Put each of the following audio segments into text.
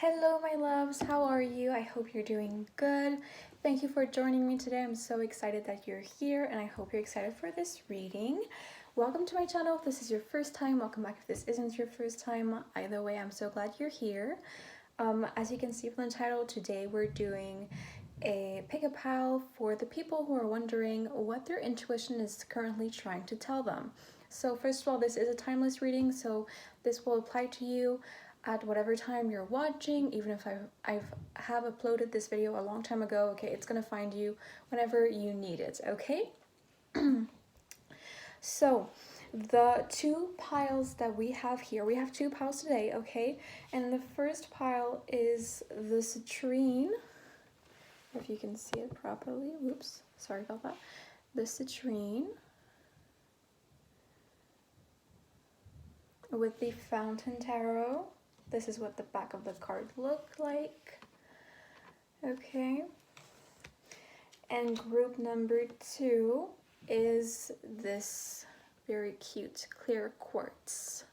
Hello, my loves. How are you? I hope you're doing good. Thank you for joining me today. I'm so excited that you're here, and I hope you're excited for this reading. Welcome to my channel. If this is your first time, welcome back if this isn't your first time. Either way, I'm so glad you're here. As you can see from the title, today we're doing a pick-a-pile for the people who are wondering what their intuition is currently trying to tell them. So first of all, this is a timeless reading, so this will apply to you at whatever time you're watching. Even if I have uploaded this video a long time ago, okay, it's gonna find you whenever you need it, okay? So the two piles that we have here, we have two piles today, okay? And the first pile is the citrine, if you can see it properly. Whoops, sorry about that. The citrine with the fountain tarot. This is what the back of the card looked like. Okay. And group number 2 is this very cute clear quartz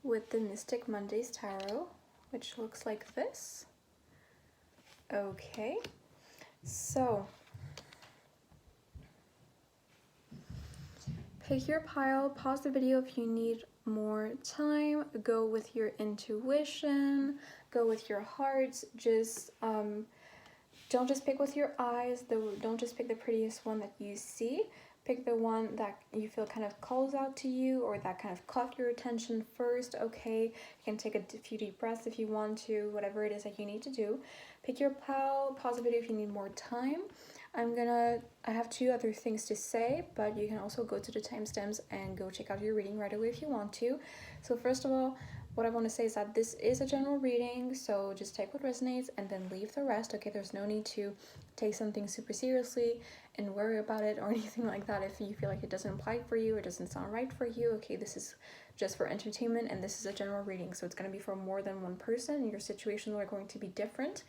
with the Mystic Mondays tarot, which looks like this. Okay. So pick your pile, pause the video if you need more time, go with your intuition, go with your heart. Just don't just pick with your eyes, don't just pick the prettiest one that you see. Pick the one that you feel kind of calls out to you or that kind of caught your attention first, okay? You can take a few deep breaths if you want to, whatever it is that you need to do. Pick your pile, pause the video if you need more time. I have 2 other things to say, but you can also go to the timestamps and go check out your reading right away if you want to. So first of all, what I want to say is that this is a general reading, so just take what resonates and then leave the rest, okay? There's no need to take something super seriously and worry about it or anything like that if you feel like it doesn't apply for you or doesn't sound right for you, okay? This is just for entertainment and this is a general reading, so it's going to be for more than one person and your situations are going to be different.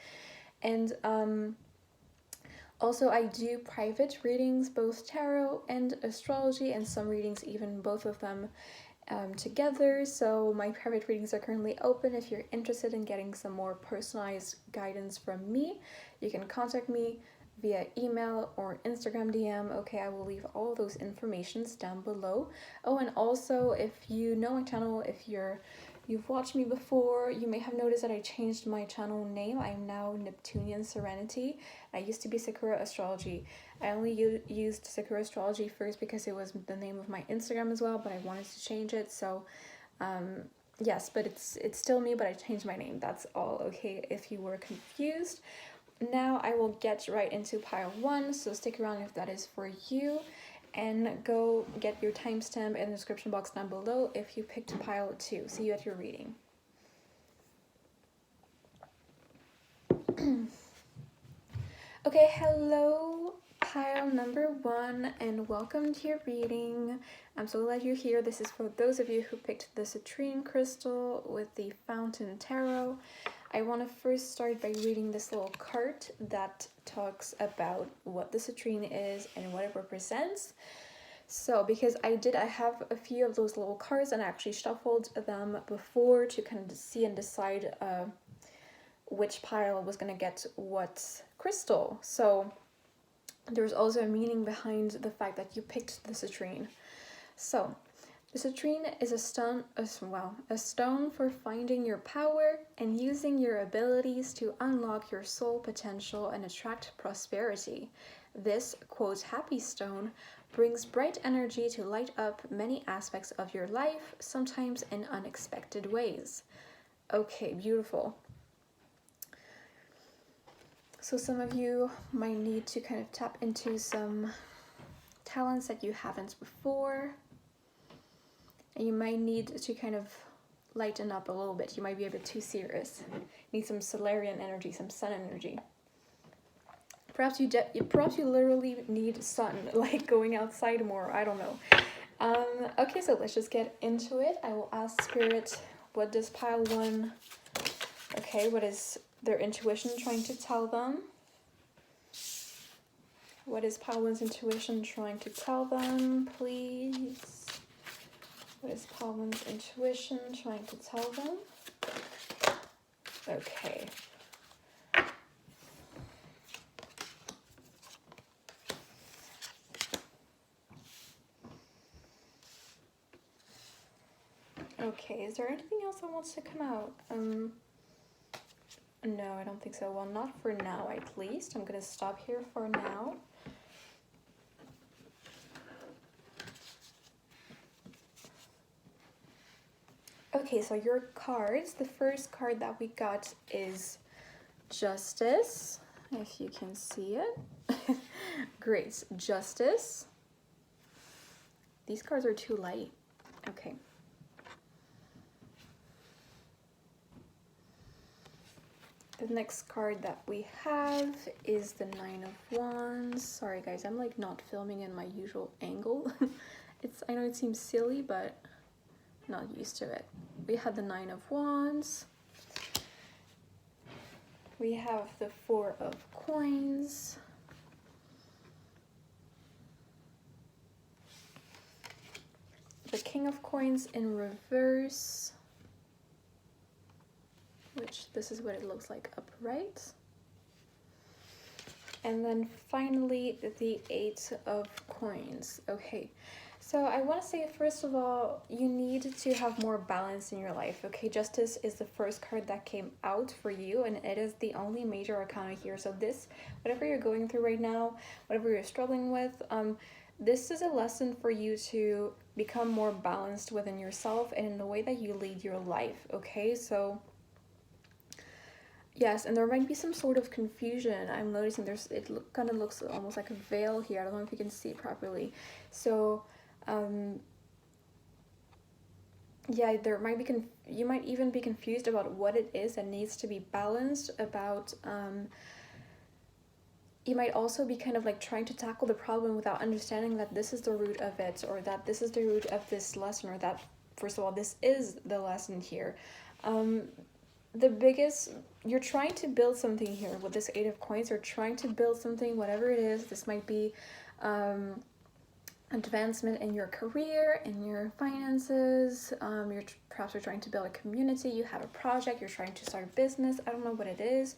And also, I do private readings, both tarot and astrology, and some readings even both of them together. So my private readings are currently open. If you're interested in getting some more personalized guidance from me, you can contact me via email or Instagram DM. Okay, I will leave all those informations down below. Oh, and also if you know my channel, if you've watched me before, you may have noticed that I changed my channel name. I am now Neptunian Serenity. I used to be Sakura Astrology. I only used Sakura Astrology first because it was the name of my Instagram as well, but I wanted to change it. So yes, but it's still me, but I changed my name. That's all, okay, if you were confused. Now I will get right into pile 1, so stick around if that is for you. And go get your timestamp in the description box down below if you picked pile 2. See you at your reading. Okay, hello pile number 1 and welcome to your reading. I'm so glad you're here. This is for those of you who picked the citrine crystal with the fountain tarot. I want to first start by reading this little card that talks about what the citrine is and what it represents. So because I have a few of those little cards and I actually shuffled them before to kind of see and decide which pile was going to get what crystal. So there's also a meaning behind the fact that you picked the citrine. So the citrine is a stone for finding your power and using your abilities to unlock your soul potential and attract prosperity. This, quote, happy stone brings bright energy to light up many aspects of your life, sometimes in unexpected ways. Okay, beautiful. So some of you might need to kind of tap into some talents that you haven't before. And you might need to kind of lighten up a little bit. You might be a bit too serious. Need some Solarian energy, some sun energy. Perhaps you literally need sun, like going outside more. I don't know. Okay, so let's just get into it. I will ask Spirit, what does pile 1? Okay, what is their intuition trying to tell them? What is pile 1's intuition trying to tell them, please? What is pile 1's intuition trying to tell them? Okay. Okay, is there anything else that wants to come out? No, I don't think so. Well, not for now, at least. I'm gonna stop here for now. Okay, so your cards, the first card that we got is Justice, if you can see it. Great, Justice. These cards are too light. Okay. The next card that we have is the Nine of Wands. Sorry guys, I'm like not filming in my usual angle. I know it seems silly, but not used to it. We have the Nine of Wands. We have the Four of Coins. The King of Coins in reverse, which this is what it looks like upright. And then finally, the Eight of Coins. Okay, so I want to say, first of all, you need to have more balance in your life. Okay, Justice is the first card that came out for you, and it is the only major arcana here. So this, whatever you're going through right now, whatever you're struggling with, this is a lesson for you to become more balanced within yourself and in the way that you lead your life. Okay, so yes, and there might be some sort of confusion. I'm noticing kind of looks almost like a veil here. I don't know if you can see it properly. So, yeah, there might be you might even be confused about what it is that needs to be balanced. You might also be kind of like trying to tackle the problem without understanding that this is the root of it, or that this is the root of this lesson, or that, first of all, this is the lesson here. You're trying to build something here with this Eight of Coins. You're trying to build something, whatever it is. This might be advancement in your career, in your finances. Perhaps you're trying to build a community. You have a project. You're trying to start a business. I don't know what it is.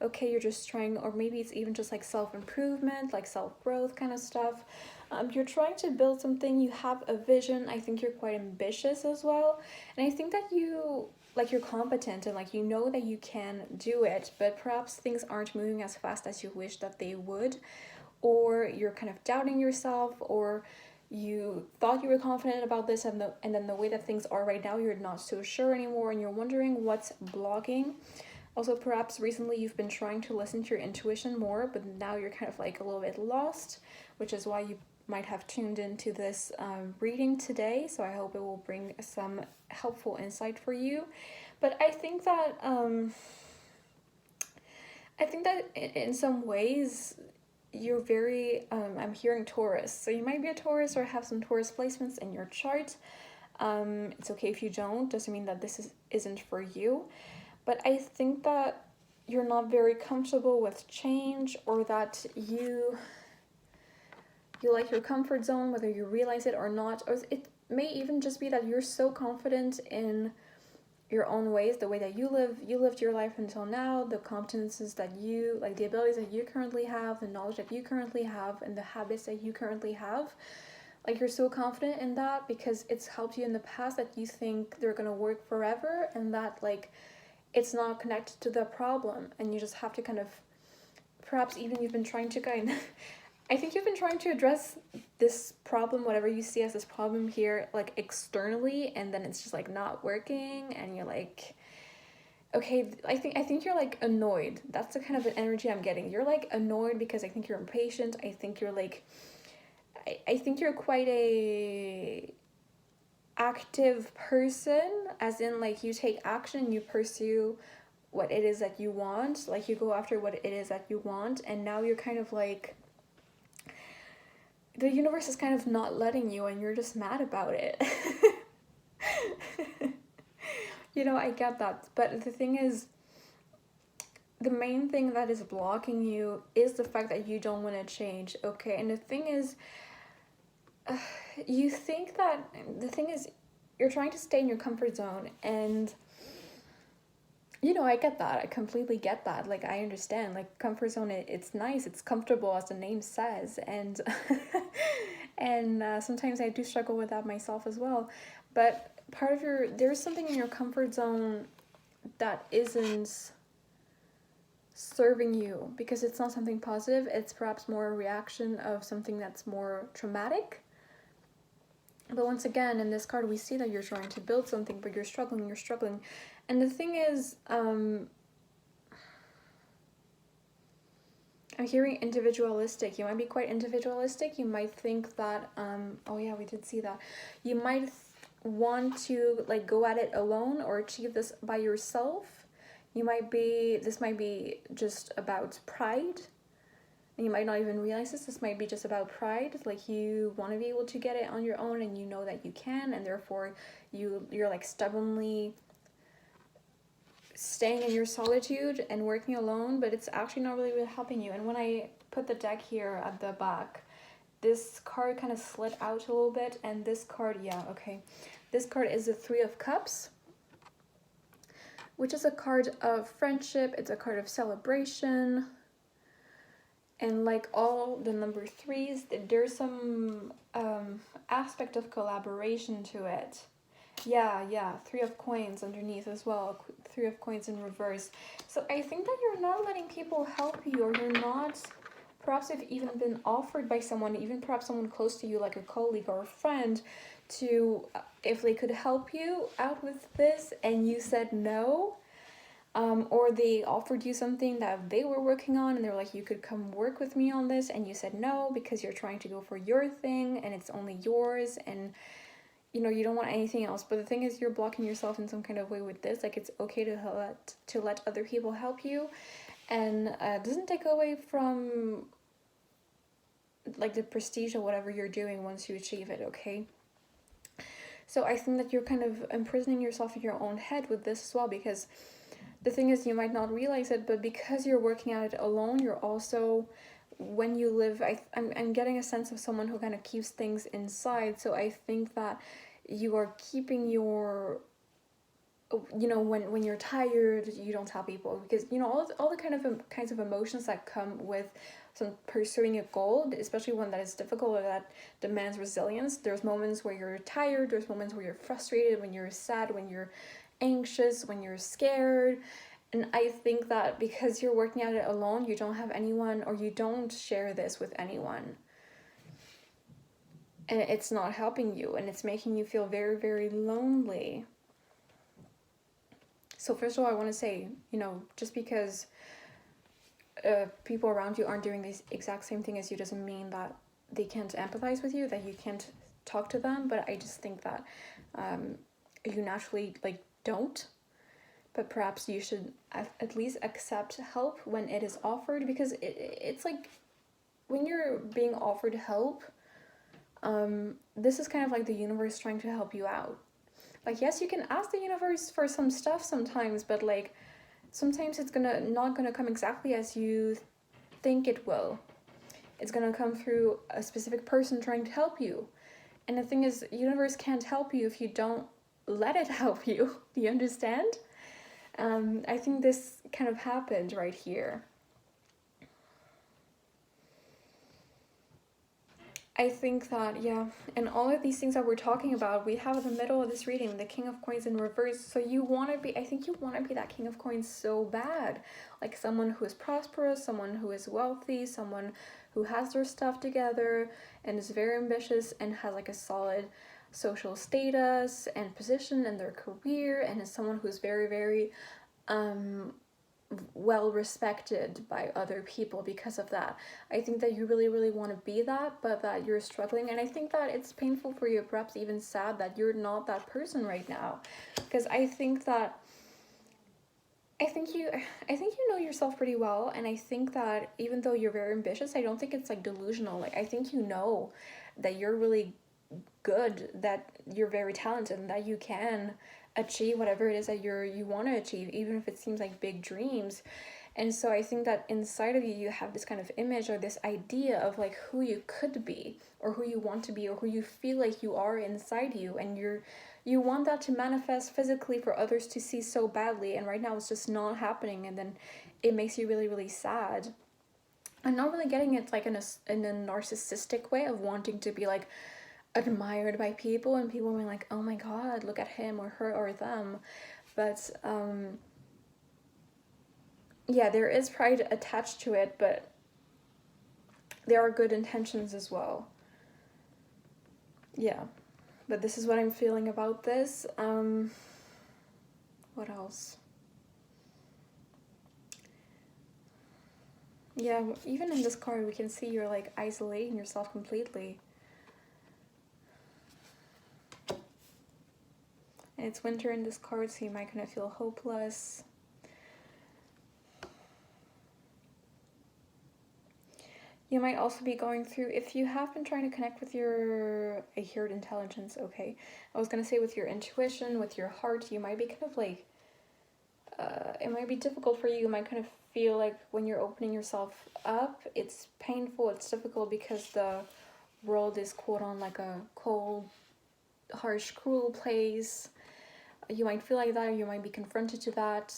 Okay, you're just trying, or maybe it's even just like self-improvement, like self-growth kind of stuff. You're trying to build something. You have a vision. I think you're quite ambitious as well. And I think that you're competent, and like you know that you can do it, but perhaps things aren't moving as fast as you wish that they would, or you're kind of doubting yourself, or you thought you were confident about this, and then the way that things are right now, you're not so sure anymore, and you're wondering what's blocking. Also, perhaps recently you've been trying to listen to your intuition more, but now you're kind of like a little bit lost, which is why you might have tuned into this reading today. So I hope it will bring some helpful insight for you. But I think that in some ways you're very I'm hearing Taurus. So you might be a Taurus or have some Taurus placements in your chart. It's okay if you don't. Doesn't mean that this isn't for you. But I think that you're not very comfortable with change, or that you like your comfort zone, whether you realize it or not. Or it may even just be that you're so confident in your own ways, the way that you lived your life until now, the competences that you, like the abilities that you currently have, the knowledge that you currently have, and the habits that you currently have. Like you're so confident in that because it's helped you in the past that you think they're gonna work forever, and that like it's not connected to the problem, and you just have to kind of, perhaps even you've been trying to I think you've been trying to address this problem, whatever you see as this problem here, like externally, and then it's just like not working, and you're like, okay, I think you're like annoyed. That's the kind of energy I'm getting. You're like annoyed because I think you're impatient. I think you're like, I think you're quite a active person, as in like you take action, you pursue what it is that you want, like you go after what it is that you want, and now you're kind of like, the universe is kind of not letting you, and you're just mad about it. I get that, but the thing is, the main thing that is blocking you is the fact that you don't want to change. Okay, and the thing is, you're trying to stay in your comfort zone, and You know, I get that. I completely get that. Like, I understand. Like, comfort zone, it's nice. It's comfortable, as the name says. And and sometimes I do struggle with that myself as well. But there's something in your comfort zone that isn't serving you because it's not something positive. It's perhaps more a reaction of something that's more traumatic. But once again, in this card, we see that you're trying to build something, but you're struggling. And the thing is, I'm hearing individualistic. You might be quite individualistic. You might think that, oh yeah, we did see that. You might want to like go at it alone or achieve this by yourself. This might be just about pride. And you might not even realize this might be just about pride. Like, you want to be able to get it on your own and you know that you can, and therefore you're like stubbornly staying in your solitude and working alone, but it's actually not really helping you. And when I put the deck here at the back, this card kind of slid out a little bit, and this card, yeah, okay. This card is the Three of Cups, which is a card of friendship. It's a card of celebration. And like all the number threes, there's some aspect of collaboration to it. Yeah, Three of Coins underneath as well. Three of Coins in reverse. So I think that you're not letting people help you, or you're not, perhaps you've even been offered by someone, even perhaps someone close to you, like a colleague or a friend, to, if they could help you out with this and you said no. Or they offered you something that they were working on and they're like, you could come work with me on this, and you said no because you're trying to go for your thing and it's only yours, and you know, you don't want anything else. But the thing is, you're blocking yourself in some kind of way with this. Like, it's okay to let other people help you, and it doesn't take away from like the prestige of whatever you're doing once you achieve it, okay? So I think that you're kind of imprisoning yourself in your own head with this as well, because the thing is, you might not realize it, but because you're working at it alone, you're also, when you live, I'm getting a sense of someone who kind of keeps things inside. So I think that you are keeping your, you know, when you're tired, you don't tell people, because, you know, all the kinds of emotions that come with some pursuing a goal, especially one that is difficult or that demands resilience. There's moments where you're tired, there's moments where you're frustrated, when you're sad, when you're anxious, when you're scared. And I think that because you're working at it alone, you don't have anyone, or you don't share this with anyone, and it's not helping you, and it's making you feel very, very lonely. So first of all, I want to say, you know, just because people around you aren't doing the exact same thing as you doesn't mean that they can't empathize with you, that you can't talk to them. But I just think that you naturally like don't, but perhaps you should at least accept help when it is offered, because it's like when you're being offered help, this is kind of like the universe trying to help you out. Like, yes, you can ask the universe for some stuff sometimes, but like sometimes it's not gonna come exactly as you think it will. It's gonna come through a specific person trying to help you. And the thing is, universe can't help you if you don't let it help you. Do you understand? I think this kind of happened right here. I think that, yeah, and all of these things that we're talking about, we have in the middle of this reading, the King of Coins in reverse. So I think you want to be that King of Coins so bad. Like someone who is prosperous, someone who is wealthy, someone who has their stuff together and is very ambitious and has like a solid social status and position in their career, and is someone who's very, very well respected by other people because of that. I think that you really, really want to be that, but that you're struggling, and I think that it's painful for you, perhaps even sad, that you're not that person right now. Because I think you know yourself pretty well, and I think that even though you're very ambitious, I don't think it's like delusional. Like, I think you know that you're really good, that you're very talented, and that you can achieve whatever it is that you want to achieve, even if it seems like big dreams. And so I think that inside of you, you have this kind of image or this idea of like who you could be, or who you want to be, or who you feel like you are inside you, and you want that to manifest physically for others to see so badly, and right now it's just not happening, and then it makes you really, really sad. I'm not really getting it like in a narcissistic way of wanting to be like admired by people and people being like, oh my god, look at him or her or them. But yeah, there is pride attached to it, but there are good intentions as well. Yeah, but this is what I'm feeling about this. What else? Yeah, even in this card we can see you're like isolating yourself completely. And it's winter in this card, so you might kind of feel hopeless. You might also be going through, if you have been trying to connect with your, I heard intelligence, okay. I was going to say with your intuition, with your heart, you might be kind of like, it might be difficult for you. You might kind of feel like when you're opening yourself up, it's painful, it's difficult because the world is quote on like a cold, harsh, cruel place. You might feel like that, or you might be confronted to that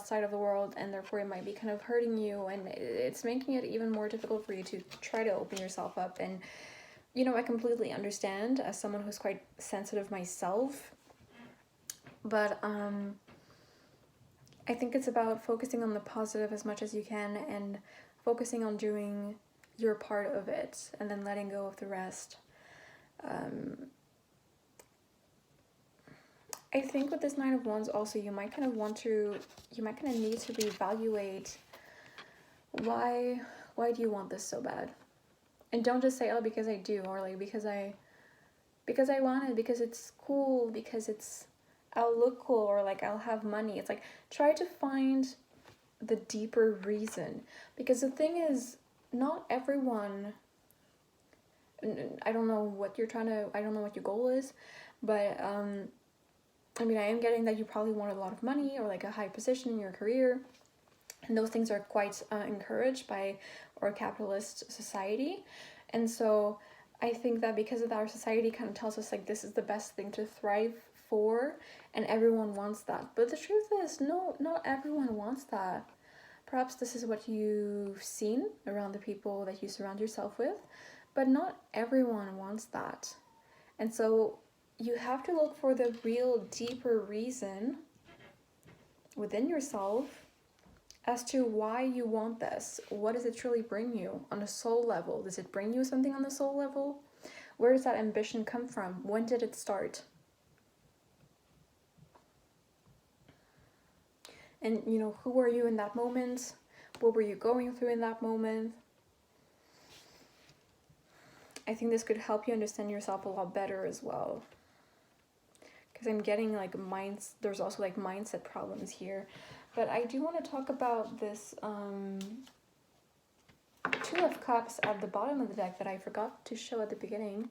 side of the world, and therefore it might be kind of hurting you, and it's making it even more difficult for you to try to open yourself up. And you know, I completely understand as someone who's quite sensitive myself, but I think it's about focusing on the positive as much as you can and focusing on doing your part of it and then letting go of the rest. I think with this Nine of Wands also, you might kind of need to reevaluate why do you want this so bad? And don't just say, oh, because I do, or like because I want it, because it's cool, because I'll look cool, or like I'll have money. It's like, try to find the deeper reason, because the thing is, not everyone, I don't know what your goal is, but I mean, I am getting that you probably want a lot of money or like a high position in your career, and those things are quite encouraged by our capitalist society. And so I think that because of that, our society kind of tells us like this is the best thing to thrive for, and everyone wants that. But the truth is, no, not everyone wants that. Perhaps this is what you've seen around the people that you surround yourself with, but not everyone wants that. And so you have to look for the real deeper reason within yourself as to why you want this. What does it truly bring you on a soul level? Does it bring you something on the soul level? Where does that ambition come from? When did it start? And, you know, who were you in that moment? What were you going through in that moment? I think this could help you understand yourself a lot better as well. Because I'm getting like there's also like mindset problems here. But I do want to talk about this Two of Cups at the bottom of the deck that I forgot to show at the beginning.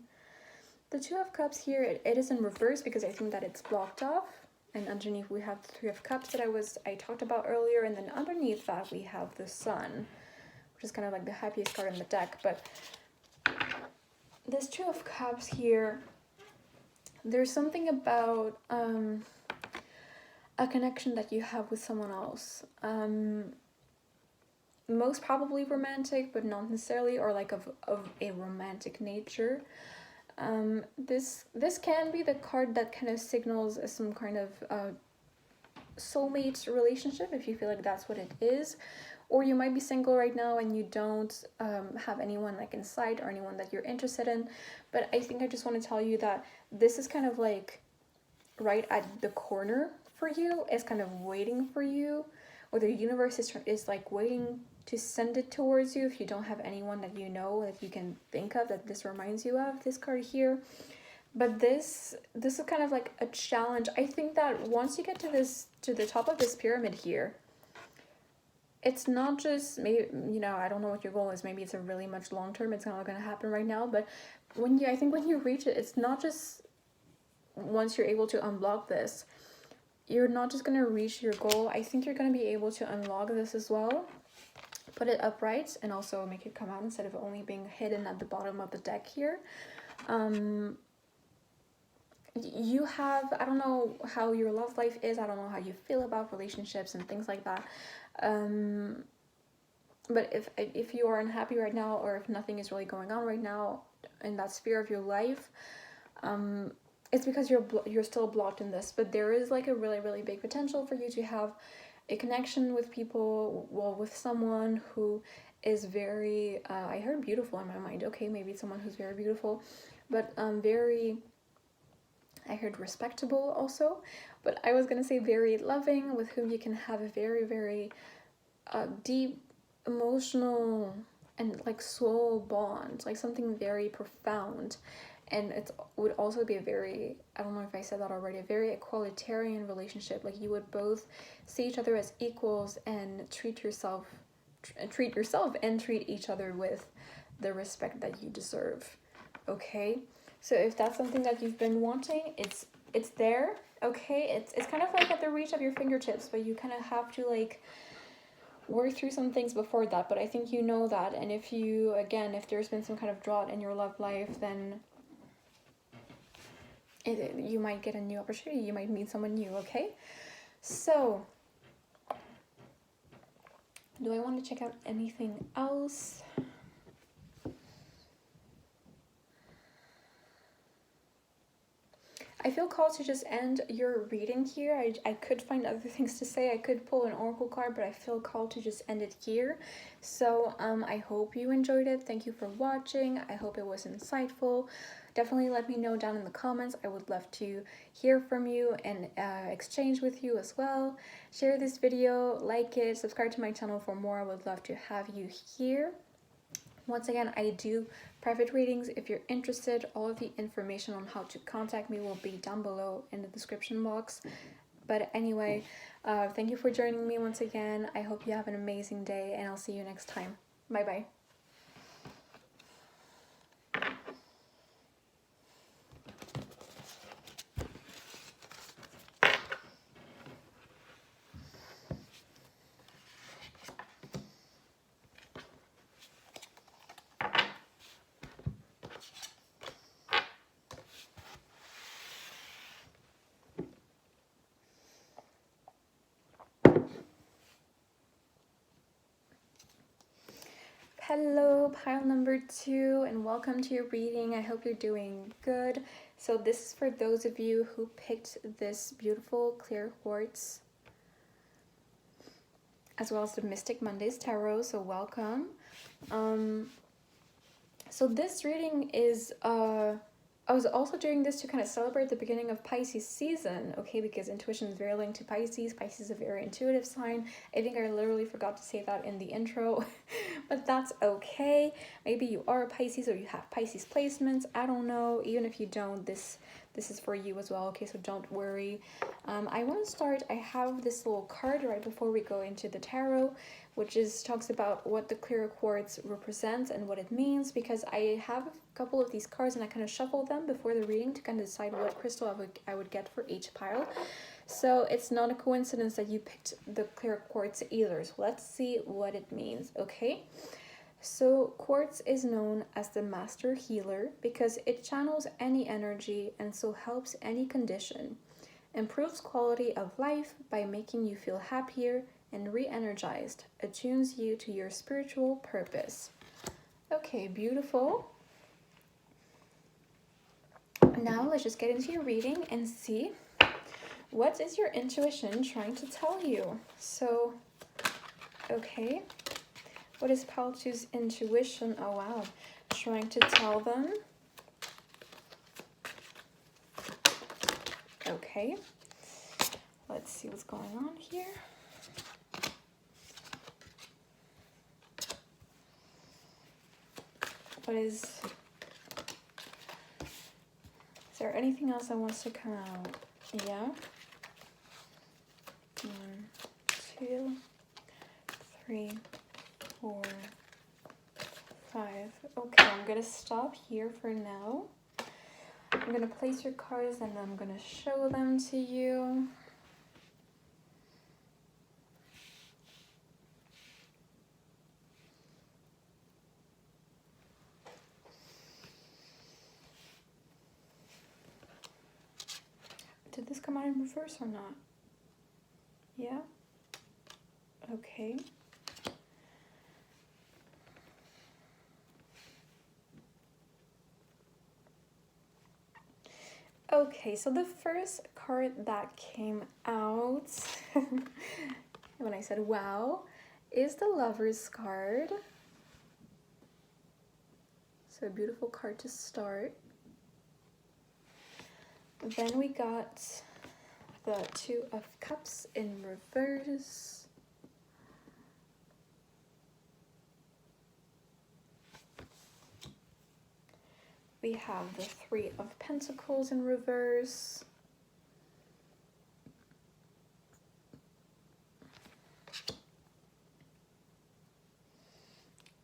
The Two of Cups here, it is in reverse because I think that it's blocked off. And underneath we have the Three of Cups that I talked about earlier. And then underneath that we have the Sun, which is kind of like the happiest card in the deck. But this Two of Cups here, there's something about a connection that you have with someone else. Most probably romantic, but not necessarily, or like of a romantic nature. This can be the card that kind of signals some kind of soulmate relationship, if you feel like that's what it is. Or you might be single right now and you don't have anyone like in sight or anyone that you're interested in. But I think I just want to tell you that this is kind of like right at the corner for you. It's kind of waiting for you. Or the universe is like waiting to send it towards you if you don't have anyone that you know that you can think of that this reminds you of, this card here. But this is kind of like a challenge. I think that once you get to the top of this pyramid here, it's not just, maybe, you know, I don't know what your goal is. Maybe it's a really much long term. It's not going to happen right now. But I think when you reach it, it's not just once you're able to unblock this, you're not just going to reach your goal. I think you're going to be able to unlock this as well. Put it upright and also make it come out instead of only being hidden at the bottom of the deck here. you have, I don't know how your love life is, I don't know how you feel about relationships and things like that, but if you are unhappy right now, or if nothing is really going on right now in that sphere of your life, it's because you're still blocked in this. But there is like a really, really big potential for you to have a connection with people, well, with someone who is very, I heard beautiful in my mind. Okay, maybe it's someone who's very beautiful, but very, I heard respectable also, but I was gonna say very loving, with whom you can have a very, very deep emotional and like soul bond, like something very profound. And it would also be a very, I don't know if I said that already, a very equalitarian relationship. Like you would both see each other as equals and treat yourself and treat each other with the respect that you deserve. Okay, so if that's something that you've been wanting, it's there. Okay, it's kind of like at the reach of your fingertips, but you kind of have to like work through some things before that. But I think you know that. And if you, again, if there's been some kind of drought in your love life, then you might get a new opportunity, you might meet someone new. Okay, so do I want to check out anything else? I feel called to just end your reading here. I could find other things to say. I could pull an oracle card, but I feel called to just end it here. So I hope you enjoyed it. Thank you for watching. I hope it was insightful. Definitely let me know down in the comments. I would love to hear from you and exchange with you as well. Share this video, like it, subscribe to my channel for more. I would love to have you here. Once again, I do private readings. If you're interested, all of the information on how to contact me will be down below in the description box. But anyway, thank you for joining me once again. I hope you have an amazing day, and I'll see you next time. Bye bye. Hello, pile number 2, and welcome to your reading. I hope you're doing good. So this is for those of you who picked this beautiful clear quartz, as well as the Mystic Mondays Tarot, so welcome. So this reading is, I was also doing this to kind of celebrate the beginning of Pisces season, okay, because intuition is very linked to Pisces. Pisces is a very intuitive sign. I think I literally forgot to say that in the intro, but that's okay. Maybe you are a Pisces or you have Pisces placements. I don't know. Even if you don't, this is for you as well, okay, so don't worry. I want to start, I have this little card right before we go into the tarot, which talks about what the clear quartz represents and what it means, because I have a couple of these cards and I kind of shuffle them before the reading to kind of decide what crystal I would get for each pile. So it's not a coincidence that you picked the clear quartz either. So let's see what it means, okay? So quartz is known as the master healer because it channels any energy and so helps any condition, improves quality of life by making you feel happier and re-energized, attunes you to your spiritual purpose. Okay, beautiful. Now let's just get into your reading and see what is your intuition trying to tell you. So, okay. What is pile 2's intuition? Oh, wow. Trying to tell them. Okay. Let's see what's going on here. Is there anything else that wants to come out? Yeah. 1, 2, 3, 4, 5. Okay, I'm gonna stop here for now. I'm gonna place your cards and I'm gonna show them to you. come out in reverse or not? Yeah? Okay. Okay, so the first card that came out, when I said wow, is the Lover's card. So a beautiful card to start. Then we got the Two of Cups in reverse. We have the Three of Pentacles in reverse.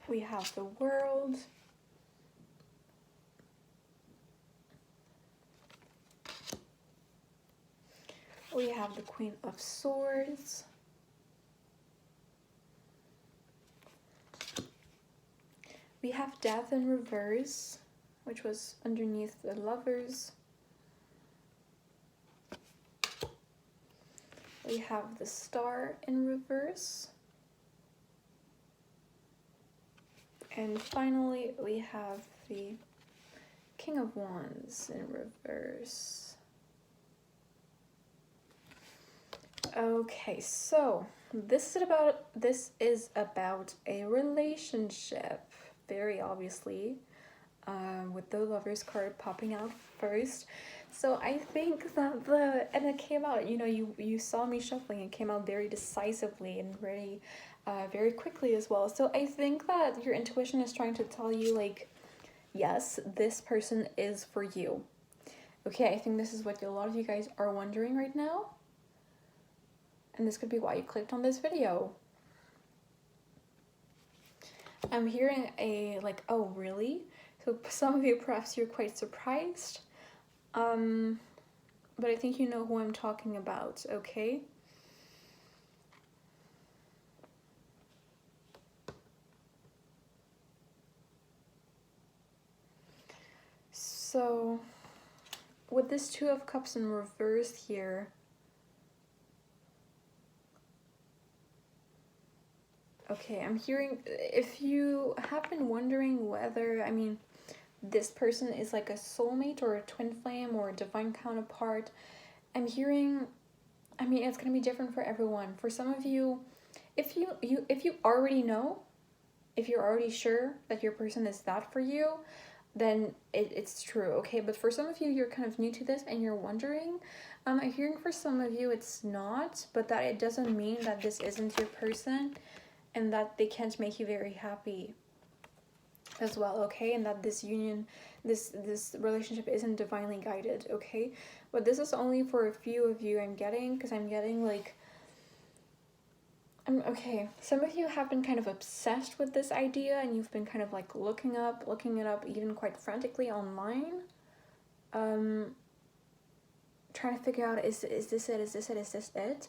We have the World. We have the Queen of Swords. We have Death in reverse, which was underneath the Lovers. We have the Star in reverse. And finally, we have the King of Wands in reverse. Okay, so this is about a relationship, very obviously, with the Lover's card popping out first. So I think that and it came out, you know, you saw me shuffling, it came out very decisively and very quickly as well. So I think that your intuition is trying to tell you, like, yes, this person is for you. Okay, I think this is what a lot of you guys are wondering right now. And this could be why you clicked on this video. I'm hearing a, like, oh, really? So some of you, perhaps you're quite surprised. But I think you know who I'm talking about, okay? So, with this Two of Cups in reverse here, okay, I'm hearing, if you have been wondering whether, I mean, this person is like a soulmate or a twin flame or a divine counterpart, I'm hearing, I mean, it's going to be different for everyone. For some of you, if you already know, if you're already sure that your person is that for you, then it's true, okay? But for some of you, you're kind of new to this and you're wondering, I'm hearing for some of you it's not, but that it doesn't mean that this isn't your person and that they can't make you very happy as well, okay? And that this union, this relationship isn't divinely guided, okay? But this is only for a few of you, I'm getting, because I'm getting like, okay, some of you have been kind of obsessed with this idea and you've been kind of like looking it up even quite frantically online, trying to figure out, is this it?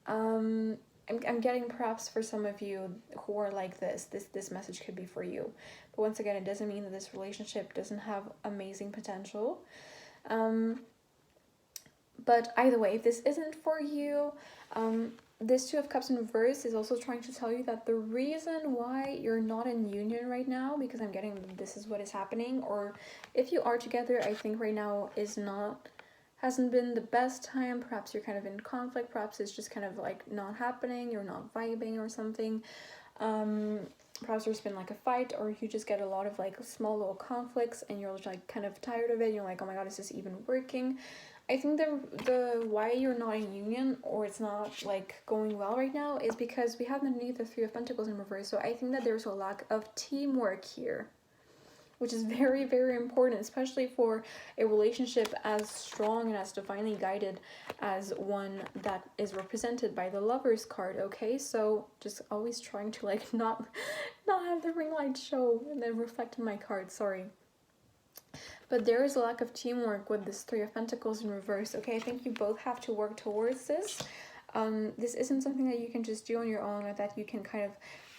I'm getting, perhaps for some of you who are like this message could be for you. But once again, it doesn't mean that this relationship doesn't have amazing potential. But either way, if this isn't for you, this Two of Cups in reverse is also trying to tell you that the reason why you're not in union right now, because I'm getting this is what is happening, or if you are together, I think right now hasn't been the best time. Perhaps you're kind of in conflict, perhaps it's just kind of like not happening, you're not vibing or something. Perhaps there's been like a fight, or you just get a lot of like small little conflicts and you're like kind of tired of it. You're like, oh my god, is this even working? I think the why you're not in union, or it's not like going well right now, is because we have underneath the Three of Pentacles in reverse. So I think that there's a lack of teamwork here, which is very, very important, especially for a relationship as strong and as divinely guided as one that is represented by the Lover's card, okay? So just always trying to like not have the ring light show and then reflect in my card, sorry. But there is a lack of teamwork with this Three of Pentacles in reverse, okay? I think you both have to work towards this. This isn't something that you can just do on your own, or that you can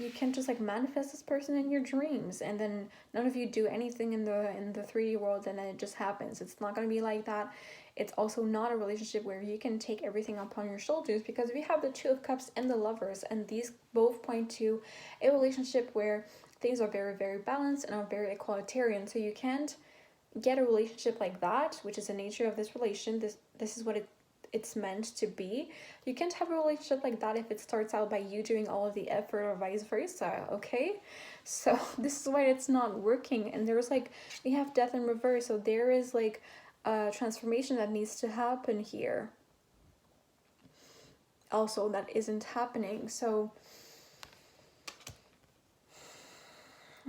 you can't just like manifest this person in your dreams and then none of you do anything in the 3D world and then it just happens. It's not going to be like that. it's also not a relationship where you can take everything upon your shoulders, because we have the Two of Cups and the Lovers, and these both point to a relationship where things are very, very balanced and are very equalitarian. So you can't get a relationship like that, which is the nature of this relation. This is what it's meant to be. You can't have a relationship like that if it starts out by you doing all of the effort or vice versa, okay? So this is why it's not working. And there's like, we have Death in reverse, so there is like a transformation that needs to happen here also that isn't happening. So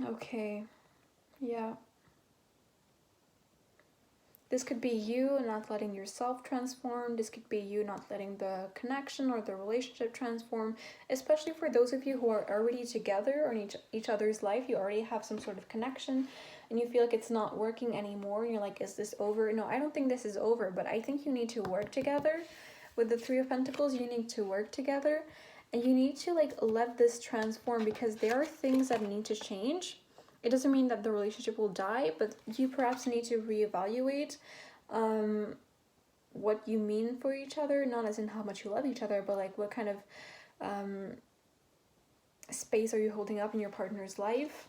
okay, yeah, this could be you not letting yourself transform. This could be you not letting the connection or the relationship transform, especially for those of you who are already together or in each other's life. You already have some sort of connection and you feel like it's not working anymore. You're like, is this over? No, I don't think this is over, but I think you need to work together. With the Three of Pentacles, you need to work together and you need to like let this transform, because there are things that need to change. It doesn't mean that the relationship will die, but you perhaps need to reevaluate what you mean for each other, not as in how much you love each other, but like what kind of space are you holding up in your partner's life,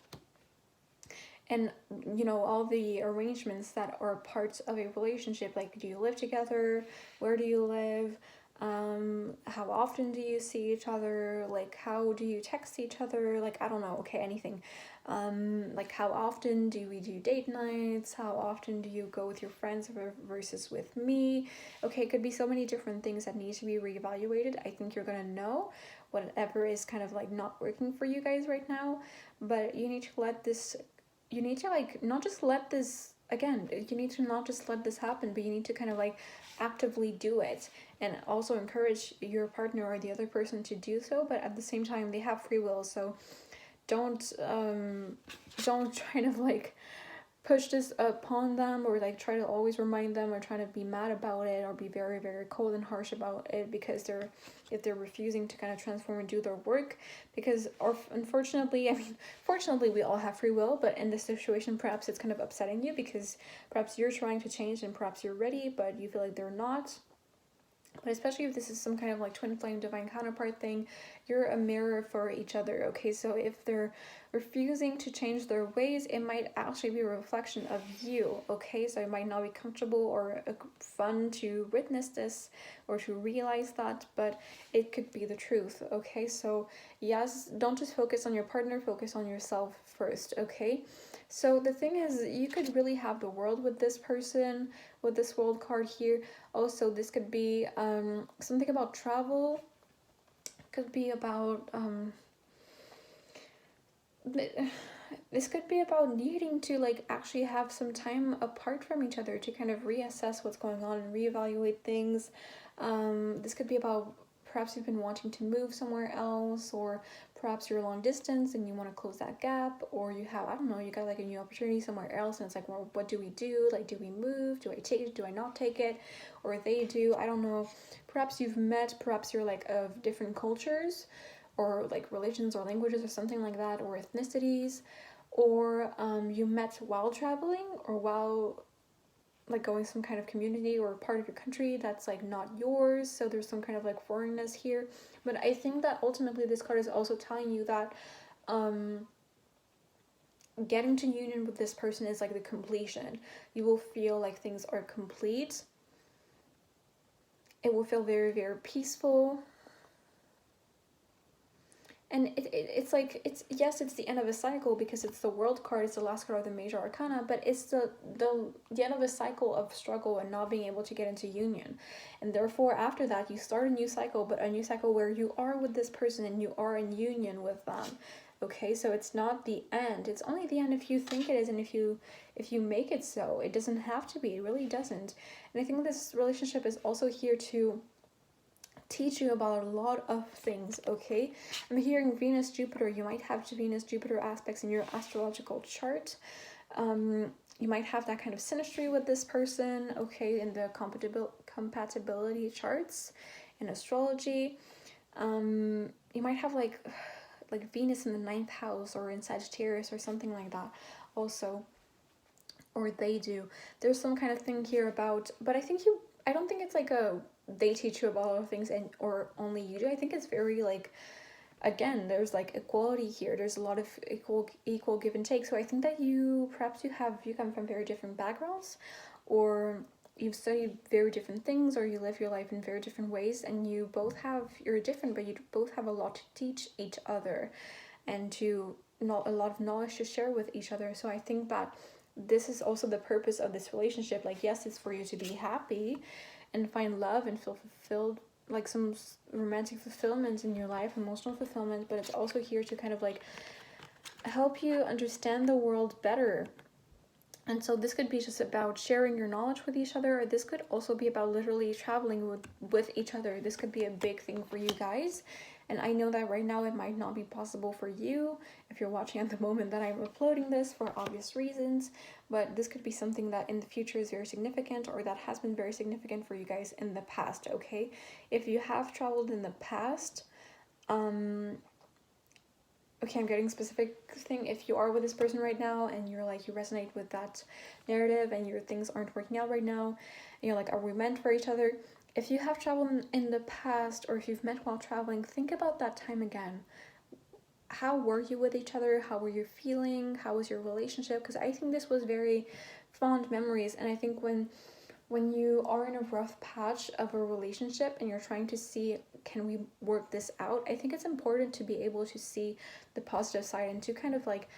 and you know, all the arrangements that are parts of a relationship. Like, do you live together? Where do you live? How often do you see each other? Like, how do you text each other? Like, I don't know, okay, anything. Like, how often do we do date nights? How often do you go with your friends versus with me? Okay, it could be so many different things that need to be reevaluated. I think you're gonna know whatever is kind of like not working for you guys right now, but you need to let this, you need to like not just let this, again, you need to not just let this happen, but you need to kind of like actively do it, and also encourage your partner or the other person to do so. But at the same time, they have free will, so don't try to like push this upon them, or like try to always remind them, or try to be mad about it, or be very, very cold and harsh about it, because if they're refusing to kind of transform and do their work. Because, or unfortunately, I mean, fortunately we all have free will, but in this situation perhaps it's kind of upsetting you, because perhaps you're trying to change and perhaps you're ready, but you feel like they're not. But especially if this is some kind of like twin flame divine counterpart thing, you're a mirror for each other, okay? So if they're refusing to change their ways, it might actually be a reflection of you, okay? So it might not be comfortable or fun to witness this or to realize that, but it could be the truth, okay? So yes, don't just focus on your partner, focus on yourself first, okay? So the thing is, you could really have the world with this person, with this world card here. Also, this could be something about travel, could be about this could be about needing to like actually have some time apart from each other to kind of reassess what's going on and reevaluate things. This could be about perhaps you've been wanting to move somewhere else, or perhaps you're long distance and you want to close that gap, or you have, I don't know, you got like a new opportunity somewhere else and it's like, well, what do we do? Like, do we move? Do I take it? Do I not take it? Or they do, I don't know. Perhaps you've met, perhaps you're like of different cultures or like religions or languages or something like that, or ethnicities, or you met while traveling or while like going some kind of community or part of your country that's like not yours, so there's some kind of like foreignness here. But I think that ultimately this card is also telling you that getting to union with this person is like the completion. You will feel like things are complete. It will feel very, very peaceful. And it's like, it's, yes, it's the end of a cycle because it's the world card, it's the last card of the major arcana, but it's the end of a cycle of struggle and not being able to get into union. And therefore, after that, you start a new cycle, but a new cycle where you are with this person and you are in union with them. Okay, so it's not the end. It's only the end if you think it is, and if you make it so. It doesn't have to be. It really doesn't. And I think this relationship is also here to teach you about a lot of things, okay? I'm hearing Venus, Jupiter. You might have Venus, Jupiter aspects in your astrological chart. You might have that kind of synastry with this person, okay, in the compatibility charts in astrology. You might have like Venus in the 9th house or in Sagittarius or something like that also, or they do. There's some kind of thing here about, but I think I don't think it's like a they teach you about other things and or only you do. I think it's very like, again, there's like equality here. There's a lot of equal give and take. So I think that you come from very different backgrounds, or you've studied very different things, or you live your life in very different ways, and you're different, but you both have a lot to teach each other, and to not a lot of knowledge to share with each other. So I think that this is also the purpose of this relationship. Like, yes, it's for you to be happy and find love and feel fulfilled, like some romantic fulfillment in your life, emotional fulfillment, but it's also here to kind of like help you understand the world better. And so this could be just about sharing your knowledge with each other, or this could also be about literally traveling with each other. This could be a big thing for you guys. And I know that right now it might not be possible for you if you're watching at the moment that I'm uploading this for obvious reasons, but this could be something that in the future is very significant, or that has been very significant for you guys in the past, okay? If you have traveled in the past, okay, I'm getting specific thing. If you are with this person right now and you're like, you resonate with that narrative and your things aren't working out right now, and you're like, are we meant for each other? If you have traveled in the past, or if you've met while traveling, think about that time again. How were you with each other? How were you feeling? How was your relationship? Because I think this was very fond memories. And I think when you are in a rough patch of a relationship and you're trying to see, can we work this out, I think it's important to be able to see the positive side, and to kind of like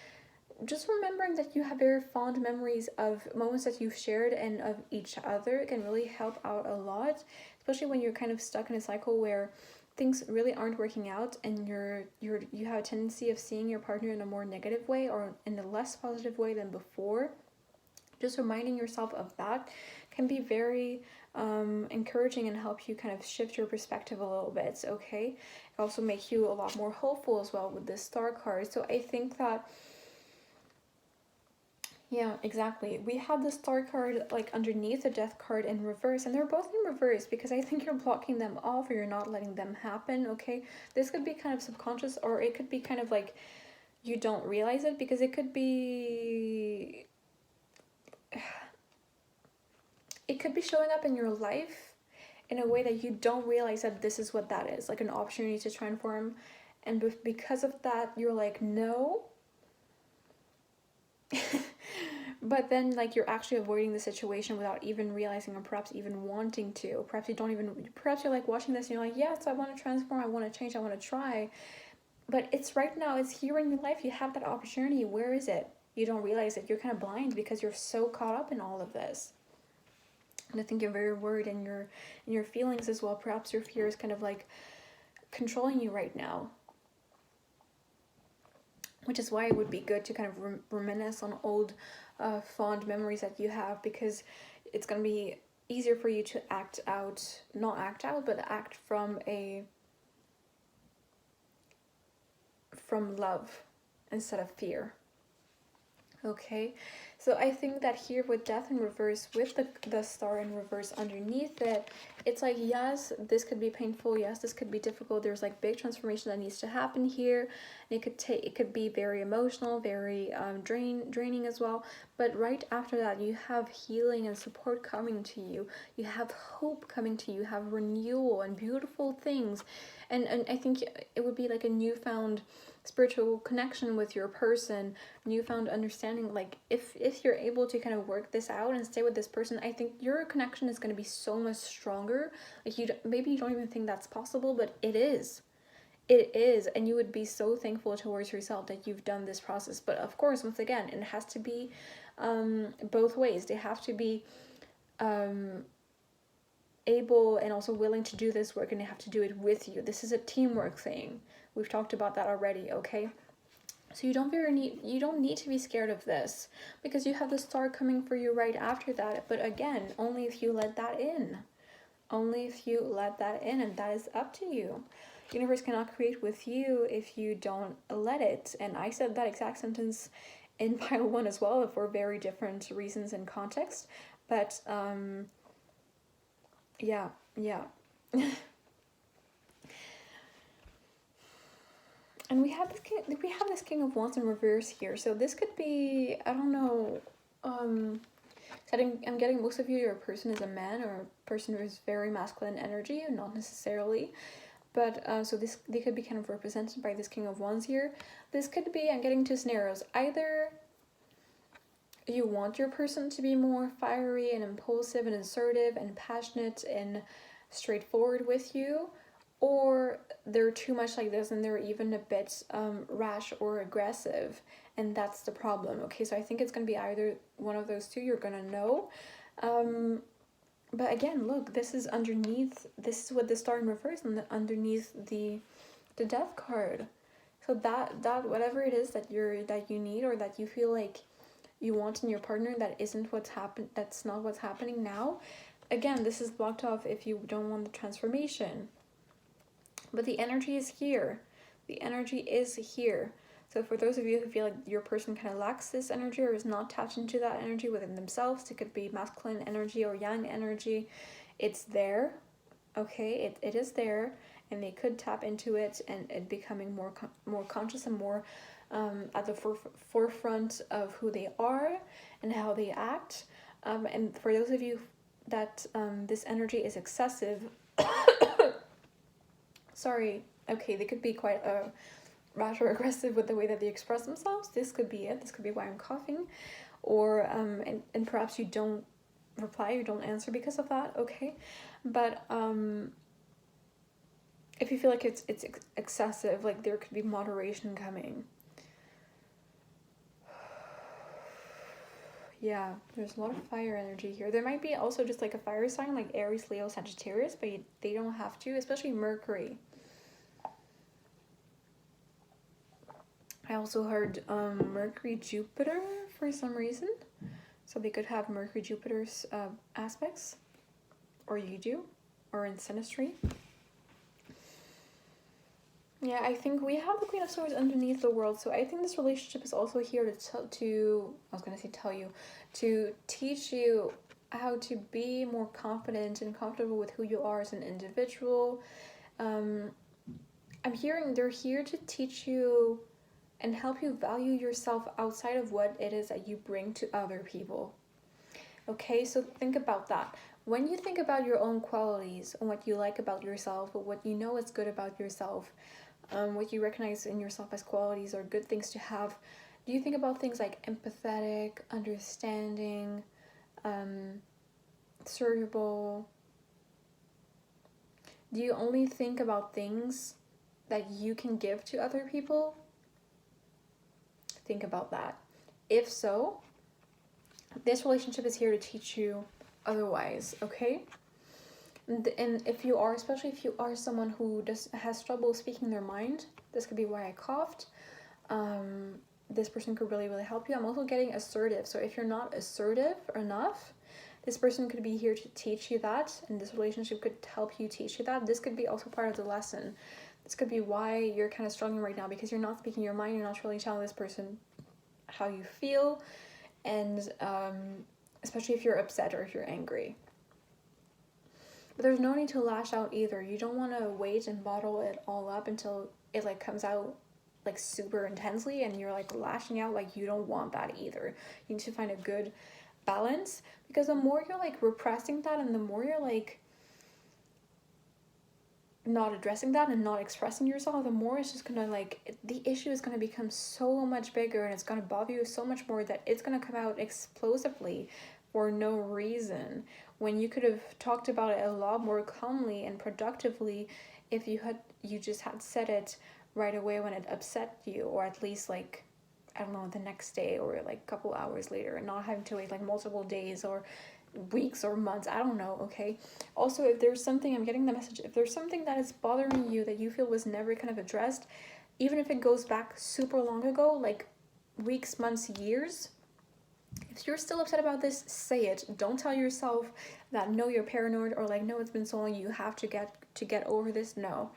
just remembering that you have very fond memories of moments that you've shared and of each other can really help out a lot, especially when you're kind of stuck in a cycle where things really aren't working out, and you have a tendency of seeing your partner in a more negative way or in a less positive way than before. Just reminding yourself of that can be very encouraging and help you kind of shift your perspective a little bit, okay? It also makes you a lot more hopeful as well with this star card. So I think that, yeah, exactly. We have the star card like underneath the death card in reverse, and they're both in reverse because I think you're blocking them off, or you're not letting them happen, okay? This could be kind of subconscious, or it could be kind of like you don't realize it, because it could be showing up in your life in a way that you don't realize that this is what that is, like an opportunity to transform, and because of that you're like, no. But then like you're actually avoiding the situation without even realizing, or perhaps even wanting to. Perhaps you're like watching this and you're like, yes, I want to transform, I want to change, I want to try, but it's right now, it's here in your life, you have that opportunity. Where is it? You don't realize it. You're kind of blind because you're so caught up in all of this. And I think you're very worried in your feelings as well. Perhaps your fear is kind of like controlling you right now, which is why it would be good to kind of reminisce on old fond memories that you have, because it's going to be easier for you to act from love instead of fear. Okay, so I think that here with death in reverse, with the star in reverse underneath it, it's like, yes, this could be painful, yes, this could be difficult, there's like big transformation that needs to happen here, and it could be very emotional, very draining as well, but right after that you have healing and support coming to you, you have hope coming to you, you have renewal and beautiful things, and I think it would be like a newfound spiritual connection with your person, newfound understanding. Like if you're able to kind of work this out and stay with this person, I think your connection is going to be so much stronger. Like maybe you don't even think that's possible, but it is, and you would be so thankful towards yourself that you've done this process. But of course, once again, it has to be both ways. They have to be able and also willing to do this work, and they have to do it with you. This is a teamwork thing. We've talked about that already, okay? So you don't need to be scared of this, because you have the star coming for you right after that. But again, only if you let that in. Only if you let that in, and that is up to you. The universe cannot create with you if you don't let it. And I said that exact sentence in pile 1 as well, for very different reasons and context. But yeah. And we have this King of Wands in reverse here. So this could be, I don't know, So I'm getting most of you, your person is a man or a person who is very masculine energy, not necessarily. But so they could be kind of represented by this King of Wands here. This could be, I'm getting two scenarios. Either you want your person to be more fiery and impulsive and assertive and passionate and straightforward with you, or they're too much like this and they're even a bit rash or aggressive, and that's the problem. Okay, so I think it's going to be either one of those two. You're going to know. But again, look, this is underneath, this is what the star in reverse and underneath the death card. So that whatever it is that you need or that you feel like you want in your partner that isn't what's happened, that's not what's happening now. Again, this is blocked off if you don't want the transformation. But the energy is here. The energy is here. So for those of you who feel like your person kind of lacks this energy or is not tapped into that energy within themselves, it could be masculine energy or yang energy. It's there, okay? It is there, and they could tap into it and it becoming more conscious and more at the forefront of who they are and how they act. And for those of you that this energy is excessive, sorry, okay, they could be quite rash or aggressive with the way that they express themselves. This could be it. This could be why I'm coughing. Or and perhaps you don't reply, you don't answer because of that, okay? But if you feel like it's excessive, like there could be moderation coming. Yeah, there's a lot of fire energy here. There might be also just like a fire sign like Aries, Leo, Sagittarius, but they don't have to, especially Mercury. I also heard Mercury, Jupiter for some reason. So they could have Mercury, Jupiter's aspects, or you do, or in synastry. Yeah, I think we have the Queen of Swords underneath the World, so I think this relationship is also here to teach you how to be more confident and comfortable with who you are as an individual. I'm hearing they're here to teach you and help you value yourself outside of what it is that you bring to other people. Okay, so think about that. When you think about your own qualities and what you like about yourself, or what you know is good about yourself, what you recognize in yourself as qualities or good things to have, do you think about things like empathetic, understanding, serviable? Do you only think about things that you can give to other people? Think about that. If so, this relationship is here to teach you otherwise, okay? And if you are, especially if you are someone who just has trouble speaking their mind, this could be why I coughed. This person could really, really help you. I'm also getting assertive. So if you're not assertive enough, this person could be here to teach you that, and this relationship could help you teach you that. This could be also part of the lesson. This could be why you're kind of struggling right now, because you're not speaking your mind, you're not really telling this person how you feel, and especially if you're upset or if you're angry. But there's no need to lash out either. You don't want to wait and bottle it all up until it like comes out like super intensely and you're like lashing out. Like, you don't want that either. You need to find a good balance, because the more you're like repressing that and the more you're like not addressing that and not expressing yourself, the more it's just gonna like, the issue is gonna become so much bigger and it's gonna bother you so much more that it's gonna come out explosively for no reason, when you could have talked about it a lot more calmly and productively if you just had said it right away when it upset you, or at least like, I don't know, the next day or like a couple hours later, and not having to wait like multiple days or weeks or months. I don't know, okay? Also, if there's something, I'm getting the message, if there's something that is bothering you that you feel was never kind of addressed, even if it goes back super long ago, like weeks, months, years, if you're still upset about this, say it. Don't tell yourself that no, you're paranoid, or like, no, it's been so long, you have to get over this. No,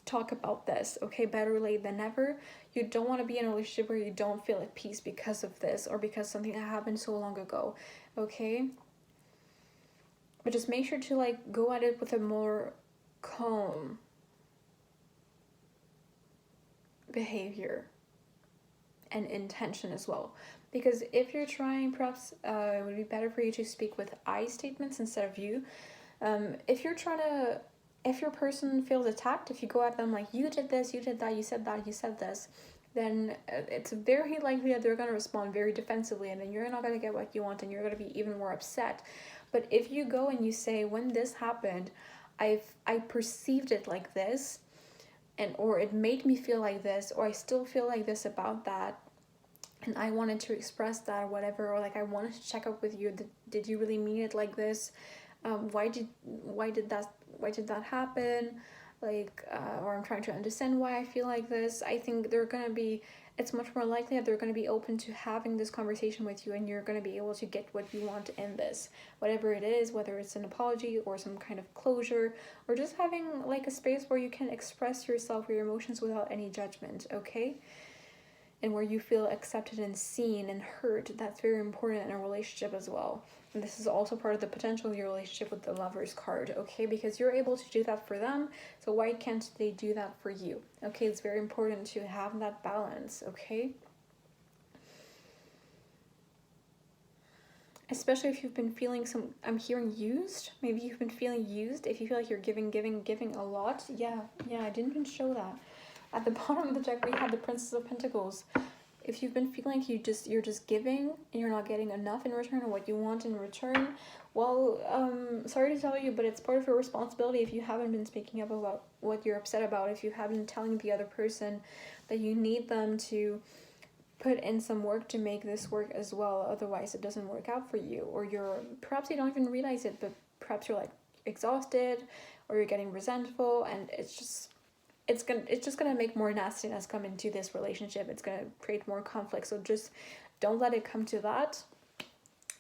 talk about this, okay? Better late than never. You don't want to be in a relationship where you don't feel at peace because of this, or because something that happened so long ago, okay? But just make sure to like go at it with a more calm behavior. and intention as well. Because if you're trying, perhaps it would be better for you to speak with I statements instead of you. If you're trying to, if your person feels attacked, if you go at them like, you did this, you did that, you said that, you said this, then it's very likely that they're going to respond very defensively, and then you're not going to get what you want, and you're going to be even more upset. But if you go and you say, when this happened, I perceived it like this, and or it made me feel like this, or I still feel like this about that, and I wanted to express that or whatever, or like I wanted to check up with you. Did you really mean it like this? Why did that happen? Like, or I'm trying to understand why I feel like this. I think it's much more likely that they're gonna be open to having this conversation with you, and you're gonna be able to get what you want in this, whatever it is, whether it's an apology or some kind of closure, or just having like a space where you can express yourself or your emotions without any judgment, okay? And where you feel accepted and seen and heard. That's very important in a relationship as well. And this is also part of the potential of your relationship with the Lovers card, okay? Because you're able to do that for them, so why can't they do that for you? Okay, it's very important to have that balance, okay? Especially if you've been feeling I'm hearing used. Maybe you've been feeling used. If you feel like you're giving a lot. Yeah, I didn't even show that. At the bottom of the deck, we have the Princess of Pentacles. If you've been feeling like you're just giving and you're not getting enough in return, or what you want in return, well, sorry to tell you, but it's part of your responsibility if you haven't been speaking up about what you're upset about, if you haven't been telling the other person that you need them to put in some work to make this work as well, otherwise it doesn't work out for you, or perhaps you don't even realize it, but perhaps you're like exhausted, or you're getting resentful, and it's just gonna make more nastiness come into this relationship. It's gonna create more conflict. So just don't let it come to that.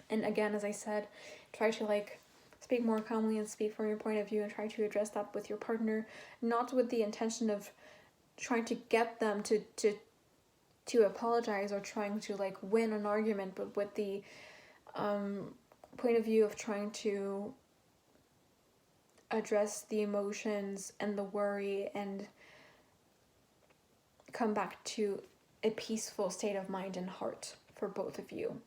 And again, as I said, try to like speak more calmly and speak from your point of view, and try to address that with your partner, not with the intention of trying to get them to apologize or trying to like win an argument, but with the point of view of trying to address the emotions and the worry and come back to a peaceful state of mind and heart for both of you.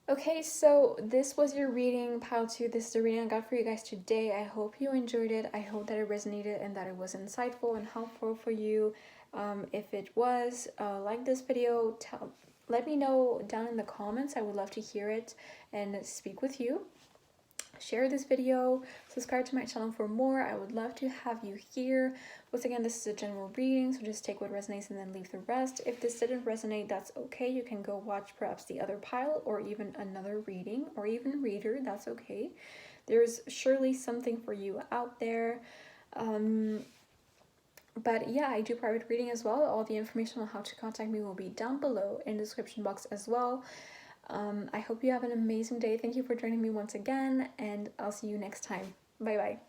Okay, so this was your reading, pile 2. This is the reading I got for you guys today. I hope you enjoyed it. I hope that it resonated and that it was insightful and helpful for you. If it was, like this video, let me know down in the comments. I would love to hear it and speak with you. Share this video, subscribe to my channel for more. I would love to have you here. Once again, this is a general reading, so just take what resonates and then leave the rest. If this didn't resonate, that's okay. You can go watch perhaps the other pile, or even another reading, or even reader. That's okay. There's surely something for you out there. But yeah, I do private reading as well. All the information on how to contact me will be down below in the description box as well. I hope you have an amazing day. Thank you for joining me once again, and I'll see you next time. Bye bye.